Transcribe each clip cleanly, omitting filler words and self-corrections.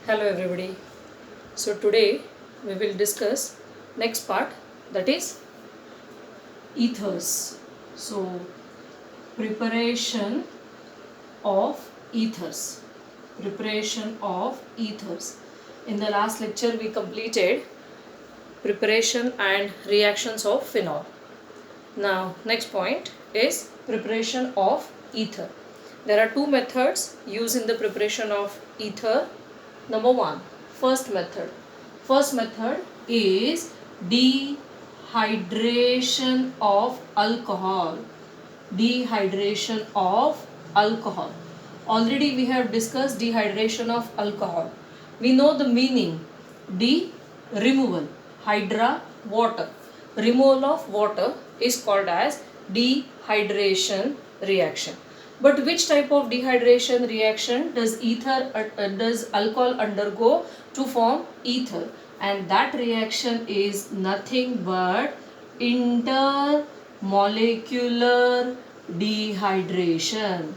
Hello everybody. So today we will discuss next part, that is ethers. So preparation of ethers. Preparation of ethers. In the last lecture we completed preparation and reactions of phenol. Now next point is preparation of ether. There are two methods used in the preparation of ether. Number one, first method. First method is dehydration of alcohol. Dehydration of alcohol. Already we have discussed dehydration of alcohol. We know the meaning. D, removal. Hydra, water. Removal of water is called as dehydration reaction. But which type of dehydration reaction does does alcohol undergo to form ether? And that reaction is nothing but intermolecular dehydration.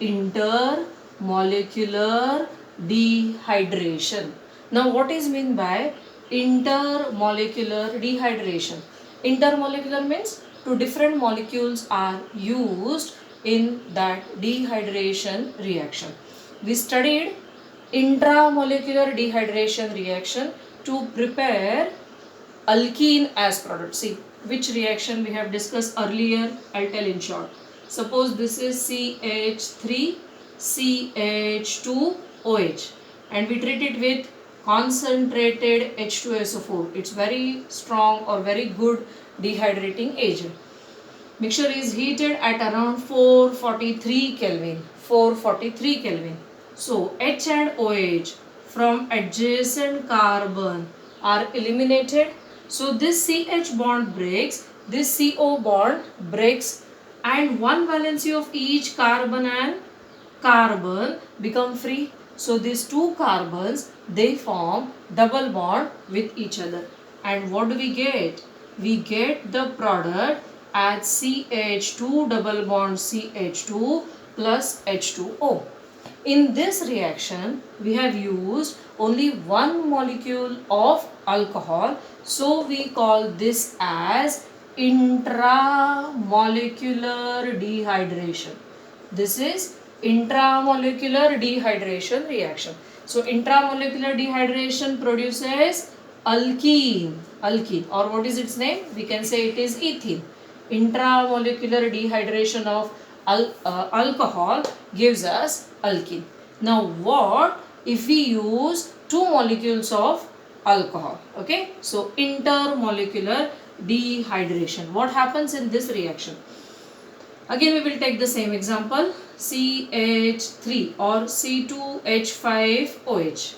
Intermolecular dehydration. Now what is meant by intermolecular dehydration? Intermolecular means two different molecules are used in that dehydration reaction. We studied intramolecular dehydration reaction to prepare alkene as product. See which reaction we have discussed earlier. I'll tell in short. Suppose this is CH3 CH2OH and we treat it with concentrated H2SO4. It's very strong or very good dehydrating agent. Mixture is heated at around 443 Kelvin. 443 Kelvin. So H and OH from adjacent carbon are eliminated. So this CH bond breaks, this CO bond breaks, and one valency of each carbon and carbon become free. So these two carbons, they form double bond with each other. And what do we get? We get the product as CH2 double bond CH2 plus H2O. In this reaction, we have used only one molecule of alcohol. So we call this as intramolecular dehydration. This is intramolecular dehydration reaction. So intramolecular dehydration produces alkene. Alkene, or what is its name? We can say it is ethene. Intramolecular dehydration of alcohol gives us alkene. Now what if we use two molecules of alcohol? Okay, so intermolecular dehydration. What happens in this reaction? Again we will take the same example, CH3 or C2H5OH.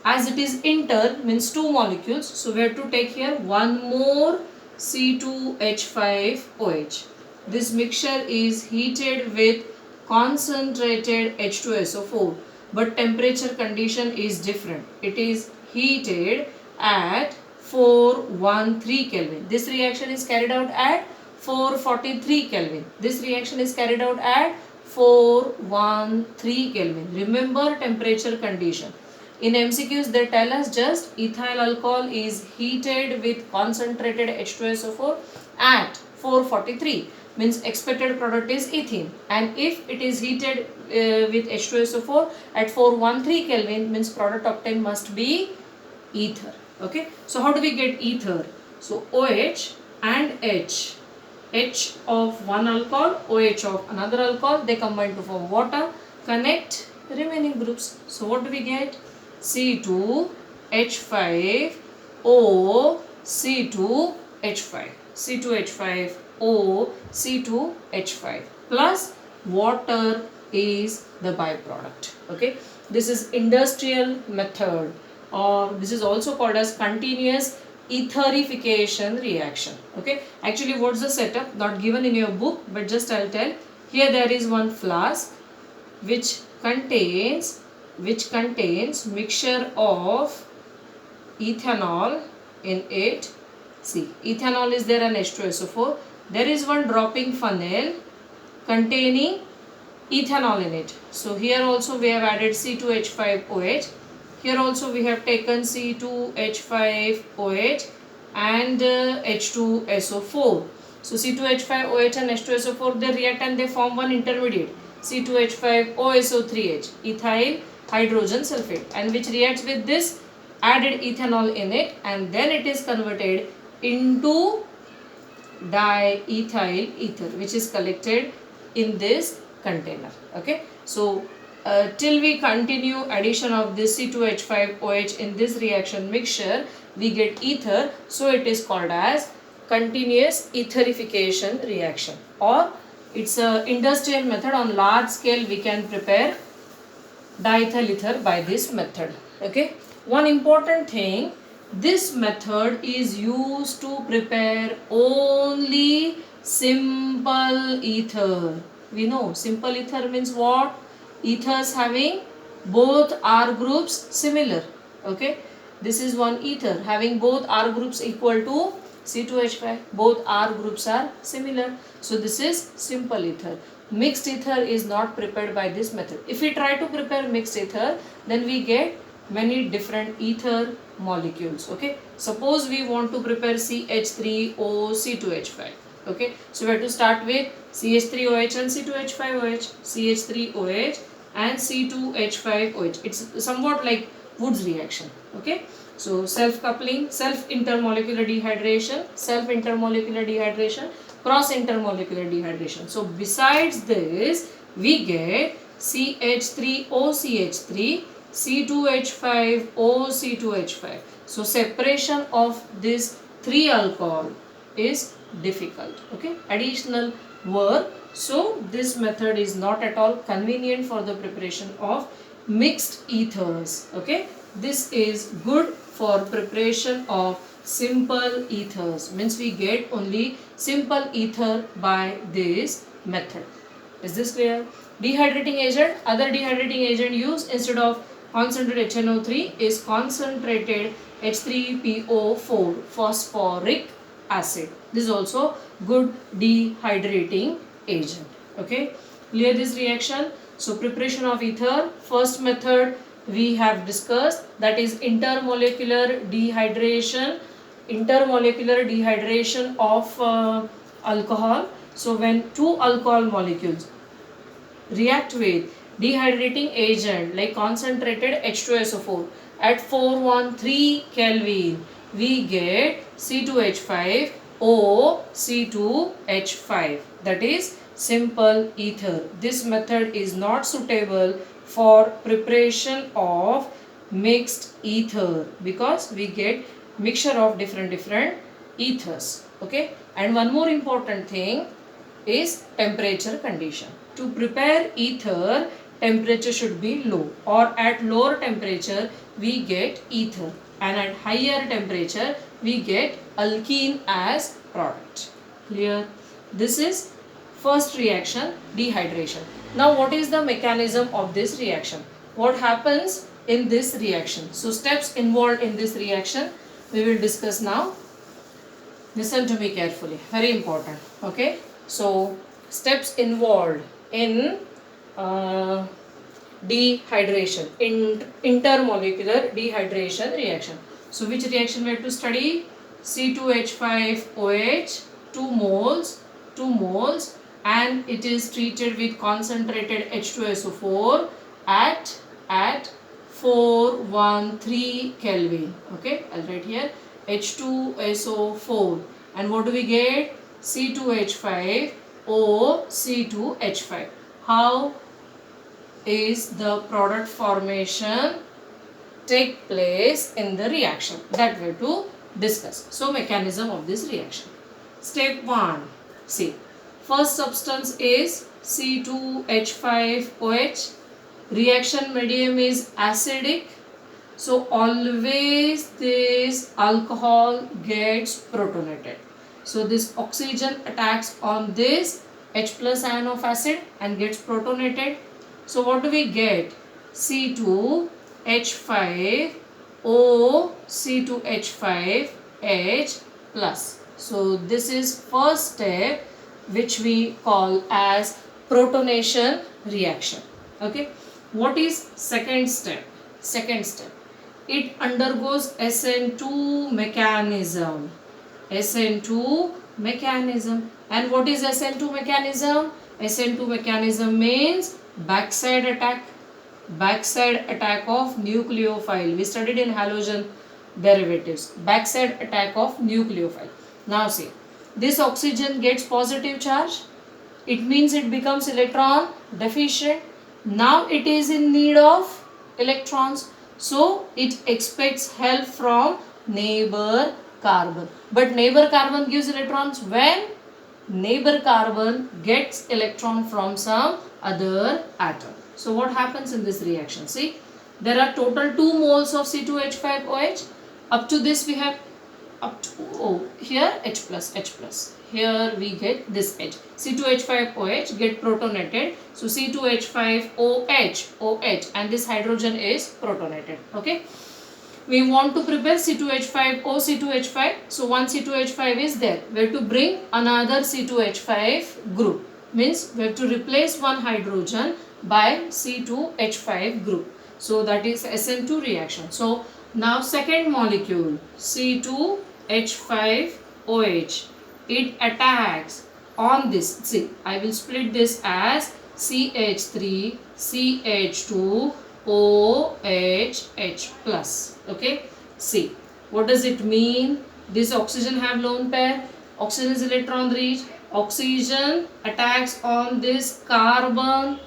As it is inter means two molecules, so we have to take here one more C2H5OH. This mixture is heated with concentrated H2SO4, but temperature condition is different. It is heated at 413 Kelvin. This reaction is carried out at 443 Kelvin. This reaction is carried out at 413 Kelvin. Remember temperature condition. In MCQs they tell us just ethyl alcohol is heated with concentrated H2SO4 at 443, means expected product is ethene, and if it is heated with H2SO4 at 413 Kelvin, means product obtained must be ether. Okay, so how do we get ether? So OH and H of one alcohol, OH of another alcohol, they combine to form water, connect remaining groups. So what do we get? C2H5O C2H5 C2H5O C2H5 plus water is the byproduct. Okay, this is industrial method, or this is also called as continuous etherification reaction. Okay, actually what's the setup? Not given in your book, but just I'll tell. Here there is one flask which contains mixture of ethanol in it. See, ethanol is there and H2SO4. There is one dropping funnel containing ethanol in it. So here also we have added C2H5OH. Here also we have taken C2H5OH and H2SO4. So C2H5OH and H2SO4, they react and they form one intermediate, C2H5OSO3H, ethyl hydrogen sulfate, and which reacts with this added ethanol in it, and then it is converted into diethyl ether, which is collected in this container. Okay, so till we continue addition of this C2H5OH in this reaction mixture, we get ether, so it is called as continuous etherification reaction, or it's a industrial method. On large scale we can prepare diethyl ether by this method. Okay, one important thing, this method is used to prepare only simple ether. We know simple ether means what? Ethers having both R groups similar. Okay, this is one ether having both R groups equal to C2H5. Both R groups are similar, so this is simple ether. Mixed ether is not prepared by this method. If we try to prepare mixed ether, then we get many different ether molecules. Okay, suppose we want to prepare CH3O C2H5. Okay, so we have to start with CH3OH and C2H5OH, CH3OH and C2H5OH. It's somewhat like Wood's reaction. Okay, so self coupling, self intermolecular dehydration, cross intermolecular dehydration. So besides this, we get CH3OCH3, C2H5OC2H5. So separation of this 3 alcohol is difficult. Okay, additional work. So this method is not at all convenient for the preparation of mixed ethers. Okay, this is good for preparation of simple ethers, means we get only simple ether by this method. Is this clear? Dehydrating agent, other dehydrating agent used instead of concentrated HNO3 is concentrated H3PO4 phosphoric acid. This is also good dehydrating agent. Okay, clear this reaction? So preparation of ether, first method we have discussed, that is intermolecular dehydration of alcohol. So when two alcohol molecules react with dehydrating agent like concentrated H2SO4 at 413 Kelvin, we get C2H5O C2H5, that is simple ether. This method is not suitable for preparation of mixed ether because we get mixture of different ethers. Okay, and one more important thing is temperature condition. To prepare ether, temperature should be low, or at lower temperature we get ether, and at higher temperature we get alkene as product. Clear? This is first reaction, dehydration. Now what is the mechanism of this reaction? What happens in this reaction? So steps involved in this reaction we will discuss now. Listen to me carefully, very important. Okay, so steps involved in dehydration, intermolecular dehydration reaction. So which reaction we have to study? C2H5OH, 2 moles, and it is treated with concentrated H2SO4 at 413 Kelvin. Okay, I'll write here H2SO4, and what do we get? C2H5O C2H5. How is the product formation take place in the reaction? That we have to discuss. So mechanism of this reaction. Step 1. See, first substance is C2H5OH. Reaction medium is acidic. So always this alcohol gets protonated. So this oxygen attacks on this H plus ion of acid and gets protonated. So what do we get? C2H5O C2H5H plus. So this is first step which we call as protonation reaction. Okay. What is second step? Second step. it undergoes SN2 mechanism. SN2 mechanism. And what is SN2 mechanism? SN2 mechanism means backside attack. Backside attack of nucleophile. We studied in halogen derivatives. Backside attack of nucleophile. Now see, this oxygen gets positive charge. It means it becomes electron deficient. Now it is in need of electrons. So it expects help from neighbor carbon. But neighbor carbon gives electrons when neighbor carbon gets electron from some other atom. So what happens in this reaction? See, there are total 2 moles of C2H5OH. Up to this we have up to here H plus. Here we get this H. C2H5OH get protonated. So C2H5OH and this hydrogen is protonated. Okay. We want to prepare C2H5O C2H5. So one C2H5 is there. We have to bring another C2H5 group. Means we have to replace one hydrogen by C2H5 group. So that is SN2 reaction. So now second molecule C2H5OH. It attacks on this. See, I will split this as CH3, CH2, OH plus. Okay. See, what does it mean? This oxygen have lone pair. Oxygen is electron rich. Oxygen attacks on this carbon.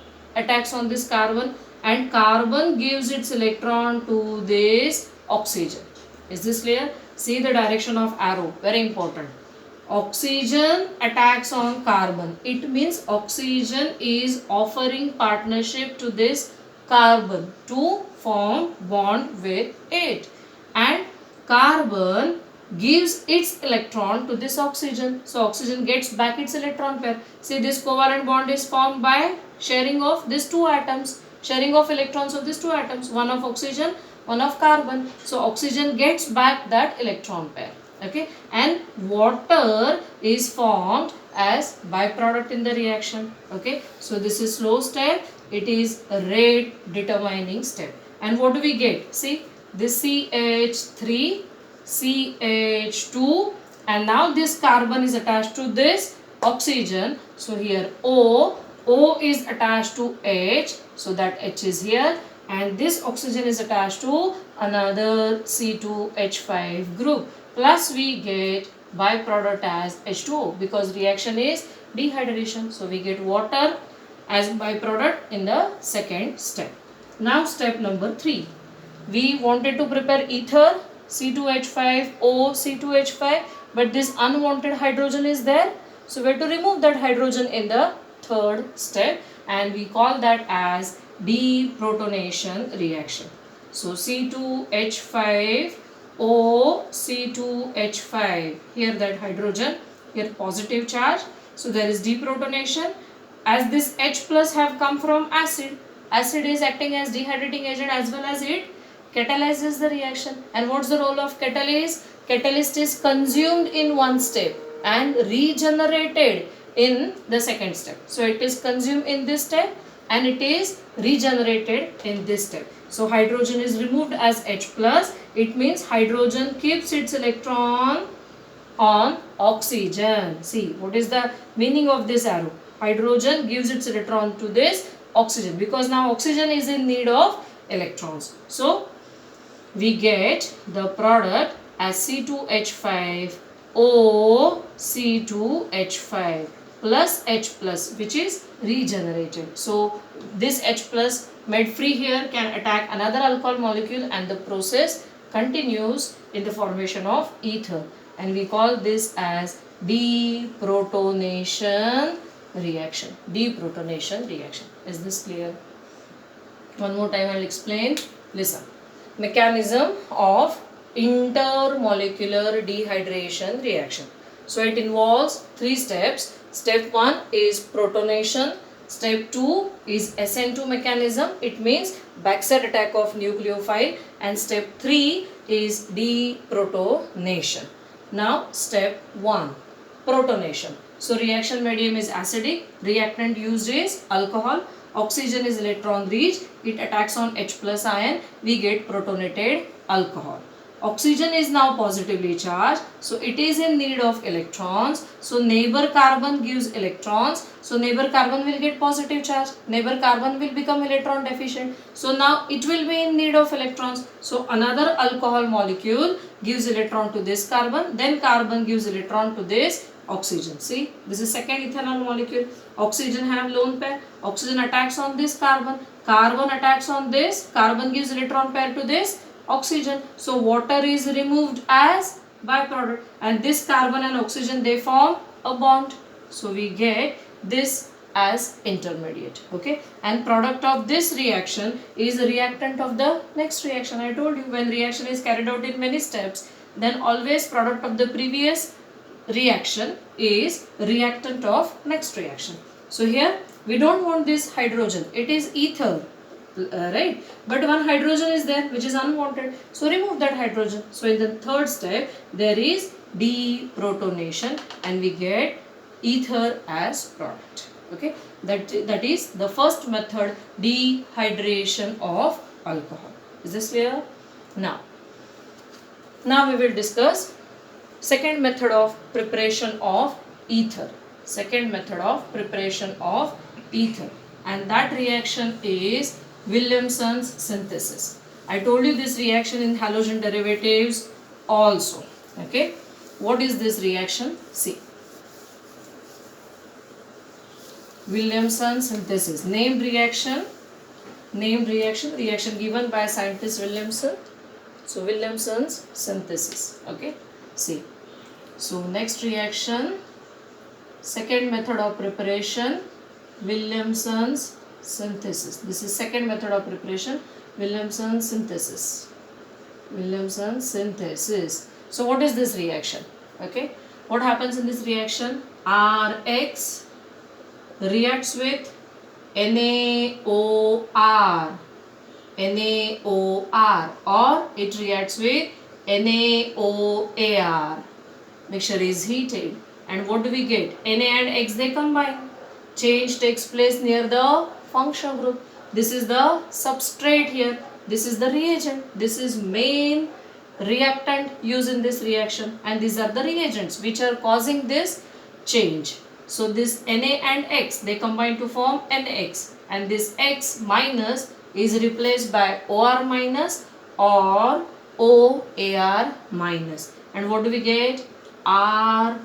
And carbon gives its electron to this oxygen. Is this clear? See the direction of arrow. Very important. Oxygen attacks on carbon. It means oxygen is offering partnership to this carbon to form bond with it. And carbon gives its electron to this oxygen. So oxygen gets back its electron pair. See, this covalent bond is formed by sharing of these 2 atoms. Sharing of electrons of these 2 atoms. One of oxygen, one of carbon. So oxygen gets back that electron pair. Okay. And water is formed as byproduct in the reaction. Okay. So this is slow step. It is a rate determining step. And what do we get? See, this CH3, CH2, and now this carbon is attached to this oxygen. So here O is attached to H, so that H is here, and this oxygen is attached to another C2H5 group. Plus we get byproduct as H2O because reaction is dehydration. So we get water as byproduct in the second step. Now step number 3. We wanted to prepare ether C2H5O C2H5, but this unwanted hydrogen is there. So we have to remove that hydrogen in the third step, and we call that as deprotonation reaction. So C2H5O C2H5, here that hydrogen, here positive charge. So there is deprotonation. As this H plus have come from acid, acid is acting as dehydrating agent as well as it catalyzes the reaction. And what's the role of catalyst? Catalyst is consumed in one step and regenerated in the second step. So it is consumed in this step and it is regenerated in this step. So hydrogen is removed as H plus. It means hydrogen keeps its electron on oxygen. See, what is the meaning of this arrow? Hydrogen gives its electron to this oxygen because now oxygen is in need of electrons. So we get the product as C2H5O C2H5 plus H plus, which is regenerated. So this H plus made free here can attack another alcohol molecule and the process continues in the formation of ether, and we call this as deprotonation reaction. Deprotonation reaction. Is this clear? One more time I will explain. Listen. Mechanism of intermolecular dehydration reaction. So it involves 3 steps. Step 1 is protonation. Step 2 is SN2 mechanism. It means backside attack of nucleophile. And step 3 is deprotonation. Now step 1, protonation. So reaction medium is acidic. Reactant used is alcohol. Oxygen is electron rich. It attacks on H plus ion. We get protonated alcohol. Oxygen is now positively charged, so it is in need of electrons. So neighbor carbon gives electrons, so neighbor carbon will get positive charge. Neighbor carbon will become electron deficient, so now it will be in need of electrons. So another alcohol molecule gives electron to this carbon, then carbon gives electron to this oxygen. See, this is second ethanol molecule. Oxygen have lone pair, oxygen attacks on this carbon, carbon attacks on this, carbon gives electron pair to this oxygen. So water is removed as byproduct, and this carbon and oxygen, they form a bond. So we get this as intermediate. Okay, and product of this reaction is a reactant of the next reaction. I told you, when reaction is carried out in many steps, then always product of the previous reaction is reactant of next reaction. So here we don't want this hydrogen, it is ether. Right, but one hydrogen is there which is unwanted, so remove that hydrogen. So in the third step there is deprotonation and we get ether as product. Okay, that is the first method, dehydration of alcohol. Is this clear? Now we will discuss second method of preparation of ether. Second method of preparation of ether, and that reaction is Williamson's synthesis. I told you this reaction in halogen derivatives also. Okay, what is this reaction? See, Williamson synthesis, named reaction, reaction given by scientist Williamson. So Williamson's synthesis. Okay, see, so next reaction, second method of preparation, Williamson's synthesis. This is second method of preparation, Williamson synthesis. Williamson synthesis. So what is this reaction? Okay, what happens in this reaction? Rx reacts with NaOR, or it reacts with NaOAr. Mixture is heated, and what do we get? Na and X, they combine. Change takes place near the functional group. This is the substrate here. This is the reagent. This is main reactant used in this reaction, and these are the reagents which are causing this change. So this Na and X, they combine to form NX, and this X minus is replaced by OR minus or OAr minus. And what do we get? ROR,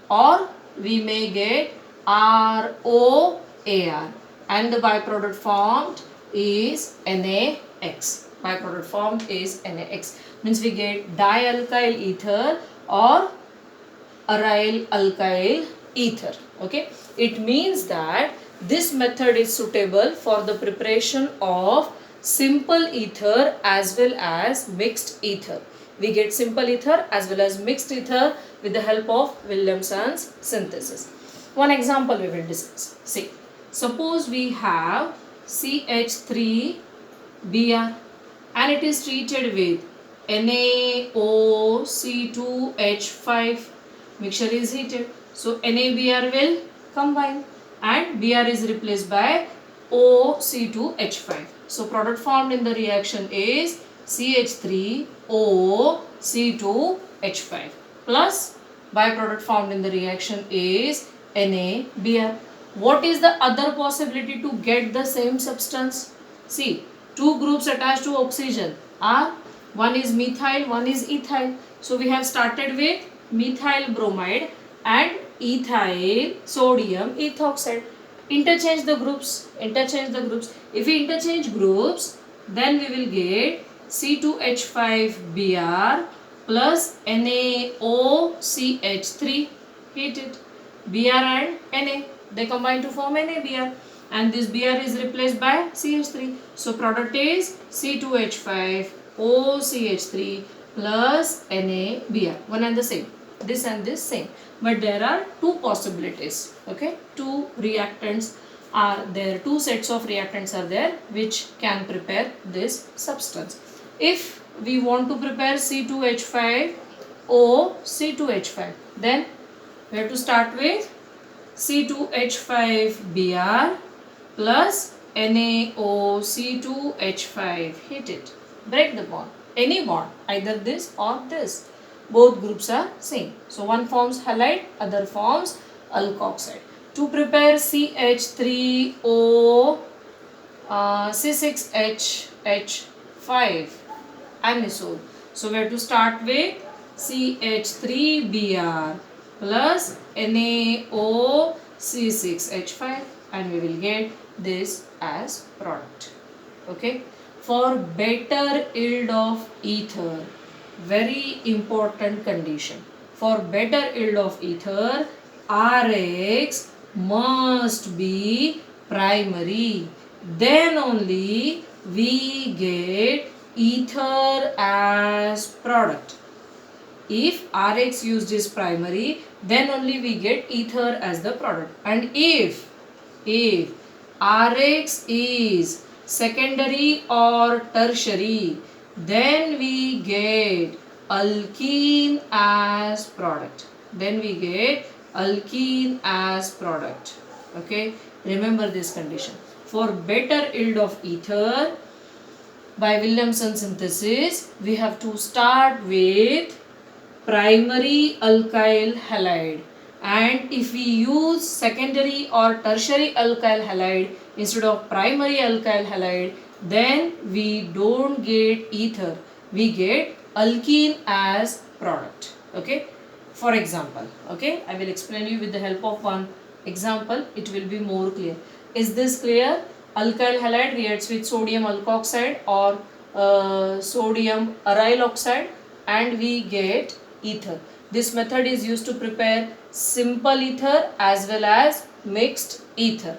or we may get ROAr, and the byproduct formed is NaX. Byproduct formed is NaX. Means we get dialkyl ether or aryl alkyl ether. Okay, it means that this method is suitable for the preparation of simple ether as well as mixed ether. We get simple ether as well as mixed ether with the help of Williamson's synthesis. One example we will discuss. See, suppose we have CH3Br and it is treated with NaOC2H5. Mixture is heated, so NaBr will combine and Br is replaced by OC2H5. So product formed in the reaction is CH3OC2H5 plus byproduct formed in the reaction is NaBr. What is the other possibility to get the same substance? See, two groups attached to oxygen are, one is methyl, one is ethyl. So we have started with methyl bromide and ethyl sodium ethoxide. Interchange the groups. If we interchange groups, then we will get C2H5Br plus NaOCH3. Heat it. Br and Na, they combine to form NaBr, and this Br is replaced by CH3. So product is C2H5OCH3 plus NaBr. One and the same. This and this same. But there are two possibilities. Okay, two reactants are there. Two sets of reactants are there which can prepare this substance. If we want to prepare C2H5O C2H5, then we have to start with C2H5Br plus NaOC2H5. Hit it. Break the bond. Any bond, either this or this. Both groups are same. So one forms halide, other forms alkoxide. To prepare CH3O C6H5 anisole. So we have to start with CH3Br plus NaOC6H5 and we will get this as product. Okay. For better yield of ether, very important condition. For better yield of ether, Rx must be primary. Then only we get ether as product. If Rx used is primary, then only we get ether as the product. And if Rx is secondary or tertiary, then we get alkene as product. Okay, remember this condition. For better yield of ether, by Williamson synthesis, we have to start with primary alkyl halide. And if we use secondary or tertiary alkyl halide instead of primary alkyl halide, then we don't get ether. We get alkene as product. Okay. For example, okay, I will explain you with the help of one example. It will be more clear. Is this clear? Alkyl halide reacts with sodium alkoxide or sodium aryl oxide and we get ether. This method is used to prepare simple ether as well as mixed ether.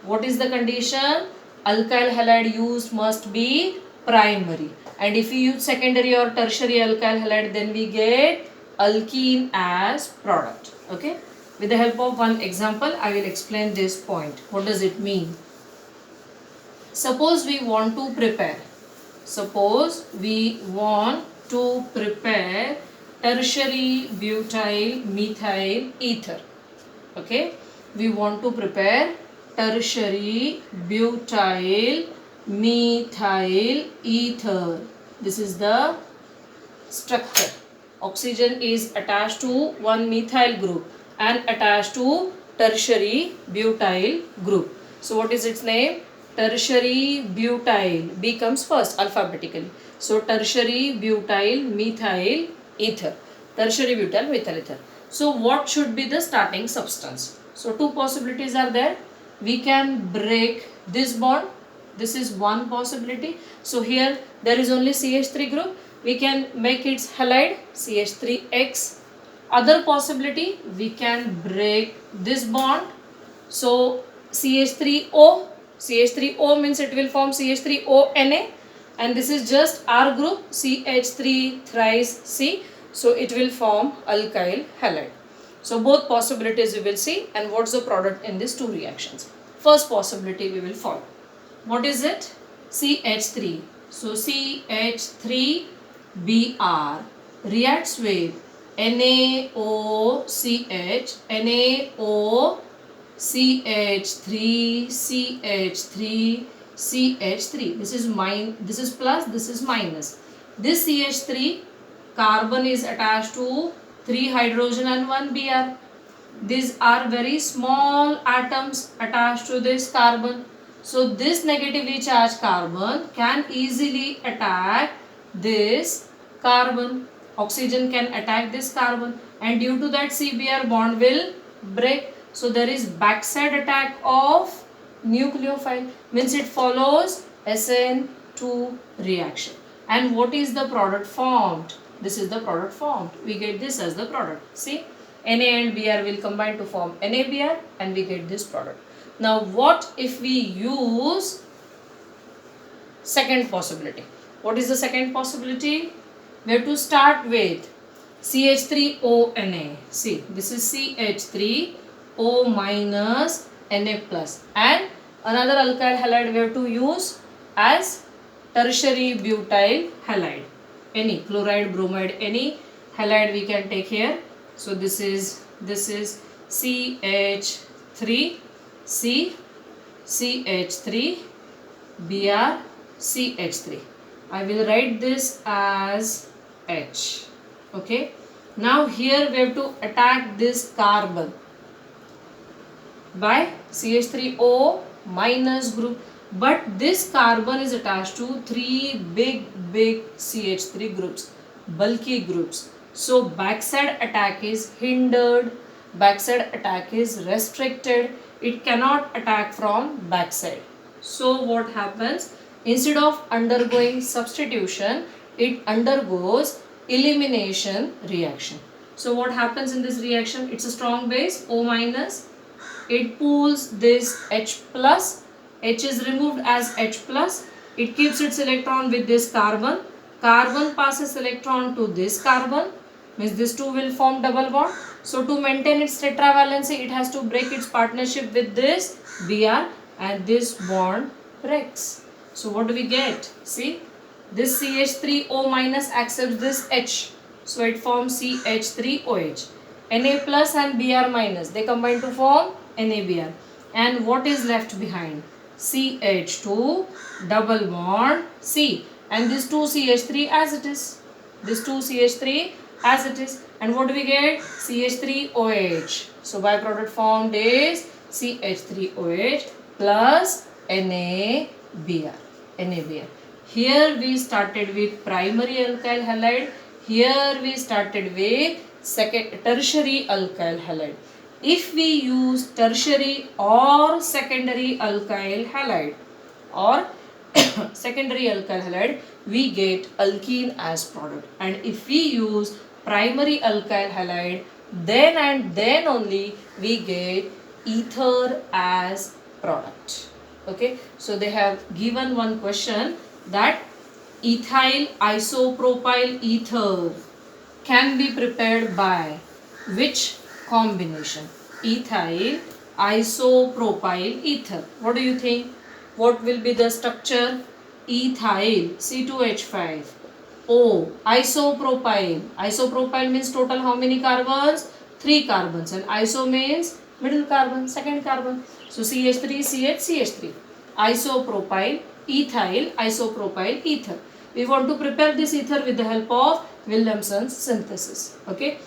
What is the condition? Alkyl halide used must be primary. And if we use secondary or tertiary alkyl halide, then we get alkene as product. Okay. With the help of one example, I will explain this point. What does it mean? Suppose we want to prepare tertiary butyl methyl ether. Okay, we want to prepare tertiary butyl methyl ether. This is the structure. Oxygen is attached to one methyl group and attached to tertiary butyl group. So what is its name? Tertiary butyl. B comes first alphabetically. So tertiary butyl methyl ether. Tertiary butyl methyl ether. So what should be the starting substance? So two possibilities are there. We can break this bond. This is one possibility. So here there is only CH3 group. We can make its halide CH3X. Other possibility, we can break this bond. So CH3O means it will form CH3ONa and this is just R group CH3 thrice C. So it will form alkyl halide. So both possibilities we will see and what's the product in these two reactions. First possibility we will follow. What is it? CH3. So CH3Br reacts with NaOCH, NaOCH3, CH3, CH3. This is plus, this is minus. This CH3 carbon is attached to 3 hydrogen and 1 Br. These are very small atoms attached to this carbon. So this negatively charged carbon can easily attack this carbon. Oxygen can attack this carbon and due to that CBr bond will break. So there is backside attack of nucleophile, means it follows SN2 reaction. And what is the product formed? This is the product formed. We get this as the product. See, Na and Br will combine to form NaBr and we get this product. Now what if we use second possibility? What is the second possibility? We have to start with CH3ONa. See, this is CH3O minus Na plus and another alkyl halide we have to use as tertiary butyl halide. Any chloride, bromide, any halide we can take here. So this is CH3 3 C CH3 Br CH3. I will write this as H. Okay. Now here we have to attack this carbon by CH3O minus group, but this carbon is attached to three big CH3 groups, bulky groups. So backside attack is hindered, backside attack is restricted, it cannot attack from backside. So what happens? Instead of undergoing substitution, it undergoes elimination reaction. So what happens in this reaction? It's a strong base, O minus. It pulls this H plus. H is removed as H plus. It keeps its electron with this carbon. Carbon passes electron to this carbon. Means these two will form double bond. So to maintain its tetravalency, it has to break its partnership with this Br, and this bond breaks. So what do we get? See, this CH3O minus accepts this H. So it forms CH3OH. Na plus and Br minus, they combine to form NaBr. And what is left behind? CH2 double bond C. And this 2 CH3 as it is. This 2 CH3 as it is. And what do we get? CH3OH. So byproduct formed is CH3OH plus NaBr. NaBr. Here we started with primary alkyl halide. Here we started with tertiary alkyl halide. If we use tertiary or secondary alkyl halide we get alkene as product. And if we use primary alkyl halide, then and then only we get ether as product. Okay, so they have given one question that ethyl isopropyl ether can be prepared by which combination? Ethyl isopropyl ether. What do you think? What will be the structure? Ethyl C2H5 O isopropyl. Isopropyl means total how many carbons? 3 carbons, and iso means middle carbon, second carbon. So CH3 CH CH3. Isopropyl ethyl isopropyl ether. We want to prepare this ether with the help of Williamson's synthesis. Okay.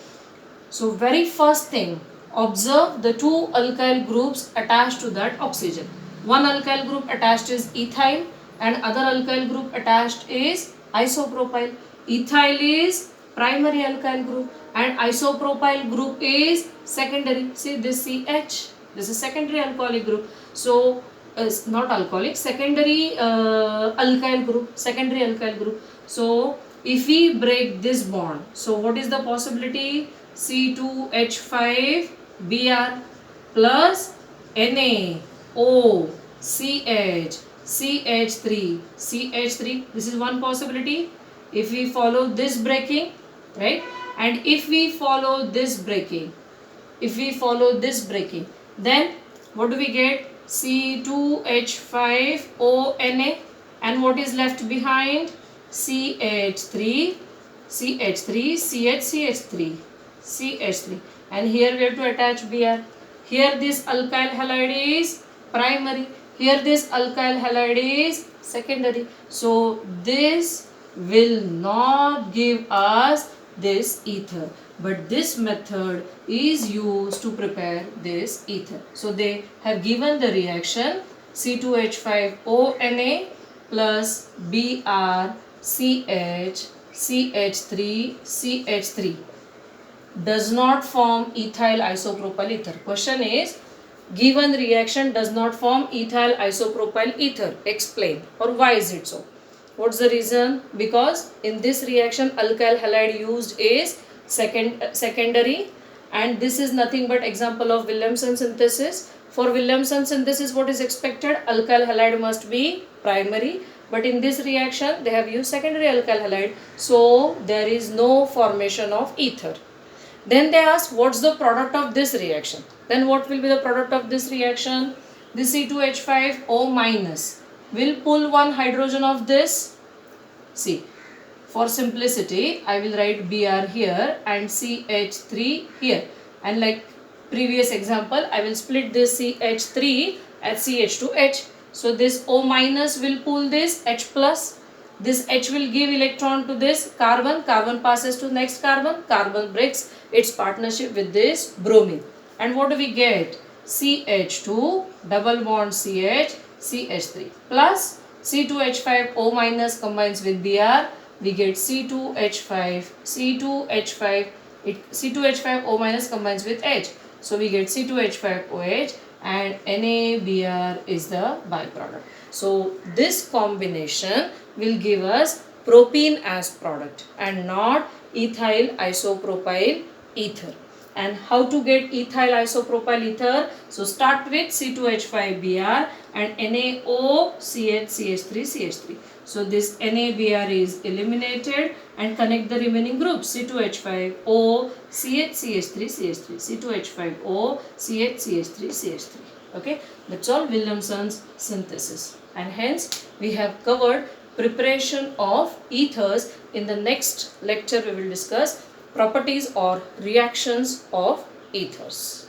So very first thing, observe the two alkyl groups attached to that oxygen. One alkyl group attached is ethyl and other alkyl group attached is isopropyl. Ethyl is primary alkyl group and isopropyl group is secondary. See this CH, this is secondary alcoholic group. So not alcoholic, secondary alkyl group, secondary alkyl group. So if we break this bond, so what is the possibility? C2H5 Br plus NaO CH CH3 CH3. This is one possibility. If we follow this breaking, right, and if we follow this breaking, then what do we get? C2H5ONa, and what is left behind? CH3 CH3 and here we have to attach Br. Here this alkyl halide is primary, here this alkyl halide is secondary. So this will not give us this ether, but this method is used to prepare this ether. So they have given the reaction C2H5ONa plus BrCH CH3 does not form ethyl isopropyl ether. Question is, given reaction does not form ethyl isopropyl ether. Explain, or why is it so? What's the reason? Because in this reaction alkyl halide used is secondary, and this is nothing but example of Williamson synthesis. For Williamson synthesis, what is expected? Alkyl halide must be primary, but in this reaction they have used secondary alkyl halide, so there is no formation of ether. Then they ask, what's the product of this reaction? Then what will be the product of this reaction? This C2H5O minus will pull one hydrogen of this. See, for simplicity, I will write Br here and CH3 here. And like previous example, I will split this CH3 as CH2H. So this O minus will pull this H plus. This H will give electron to this carbon. Carbon passes to next carbon. Carbon breaks its partnership with this bromine. And what do we get? CH2 double bond CH, CH3 plus C2H5O minus combines with Br. We get C2H5, C2H5, C2H5O minus combines with H. So we get C2H5OH and NaBr is the byproduct. So this combination will give us propene as product and not ethyl isopropyl ether. And how to get ethyl isopropyl ether? So start with C2H5Br and NaOCH3CH3. So this NaBr is eliminated and connect the remaining groups C2H5O CH3CH3 C2H5O CH3CH3. Okay, that's all Williamson's synthesis. And hence we have covered preparation of ethers. In the next lecture we will discuss properties or reactions of ethers.